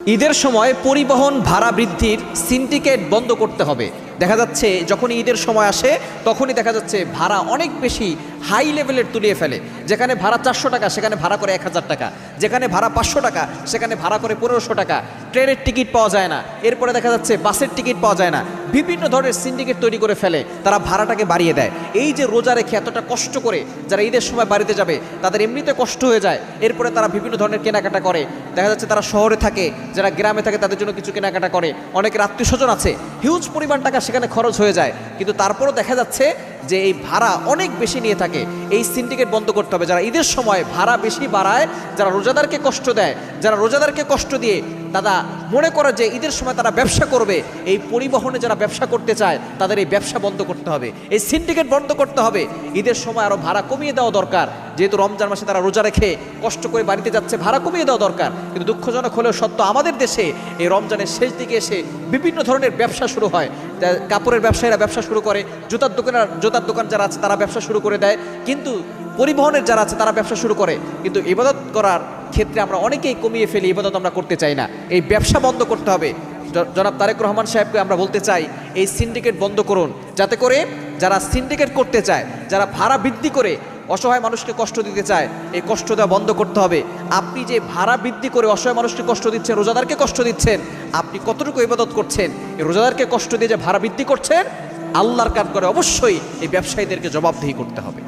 ঈদের সময় পরিবহন ভাড়া বৃদ্ধির সিন্ডিকেট বন্ধ করতে হবে। দেখা যাচ্ছে যখনই ঈদের সময় আসে তখনই দেখা যাচ্ছে ভাড়া অনেক বেশি হাই লেভেলের তুলিয়ে ফেলে। যেখানে ভাড়া 400 টাকা সেখানে ভাড়া করে 1000 টাকা, যেখানে ভাড়া 500 টাকা সেখানে ভাড়া করে 1500 টাকা। ট্রেনের টিকিট পাওয়া যায় না, এরপরে দেখা যাচ্ছে বাসের টিকিট পাওয়া যায় না। বিভিন্ন ধরনের সিন্ডিকেট তৈরি করে ফেলে, তারা ভাড়াটাকে বাড়িয়ে দেয়। এই যে রোজা রেখে এতটা কষ্ট করে যারা ঈদের সময় বাড়িতে যাবে তাদের এমনিতে কষ্ট হয়ে যায়, এরপরে তারা বিভিন্ন ধরনের কেনাকাটা করে। দেখা যাচ্ছে তারা শহরে থাকে, যারা গ্রামে থাকে তাদের জন্য কিছু কেনাকাটা করে, অনেকের আত্মীয় স্বজন আছে, হিউজ পরিমাণ টাকা সেখানে খরচ হয়ে যায়। কিন্তু তারপরও দেখা যাচ্ছে যে এই ভাড়া অনেক বেশি নিয়ে থাকে। এই সিন্ডিকেট বন্ধ করতে হবে। যারা ঈদের সময় ভাড়া বেশি বাড়ায়, যারা রোজাদারকে কষ্ট দেয়, যারা রোজাদারকে কষ্ট দিয়ে তারা মনে করে যে ঈদের সময় তারা ব্যবসা করবে, এই পরিবহনে যারা ব্যবসা করতে চায় তাদের এই ব্যবসা বন্ধ করতে হবে, এই সিন্ডিকেট বন্ধ করতে হবে। ঈদের সময় আরও ভাড়া কমিয়ে দেওয়া দরকার। যেহেতু রমজান মাসে তারা রোজা রেখে কষ্ট করে বাড়িতে যাচ্ছে, ভাড়া কমিয়ে দেওয়া দরকার। কিন্তু দুঃখজনক হলেও সত্য, আমাদের দেশে এই রমজানের শেষ দিকে এসে বিভিন্ন ধরনের ব্যবসা শুরু হয়। কাপড়ের ব্যবসায়ীরা ব্যবসা শুরু করে, জুতার দোকান যারা আছে তারা ব্যবসা শুরু করে দেয়, কিন্তু পরিবহনের যারা আছে তারা ব্যবসা শুরু করে। কিন্তু ইবাদত করার ক্ষেত্রে আমরা অনেকেই কমিয়ে ফেলি, ইবাদত আমরা করতে চাই না। এই ব্যবসা বন্ধ করতে হবে। জনাব তারেক রহমান সাহেবকে আমরা বলতে চাই, এই সিন্ডিকেট বন্ধ করুন, যাতে করে যারা সিন্ডিকেট করতে চায়, যারা ভাড়া বৃদ্ধি করে অসহায় মানুষকে কষ্ট দিতে চায়, এই কষ্ট দেওয়া বন্ধ করতে হবে। আপনি যে ভাড়া বৃদ্ধি করে অসহায় মানুষকে কষ্ট দিচ্ছেন, রোজাদারকে কষ্ট দিচ্ছেন, আপনি কতটুকু ইবাদত করছেন? এই রোজাদারকে কষ্ট দিয়ে যে ভাড়া বৃদ্ধি করছেন, আল্লাহর কাজ করে অবশ্যই এই ব্যবসায়ীদেরকে জবাবদিহি করতে হবে।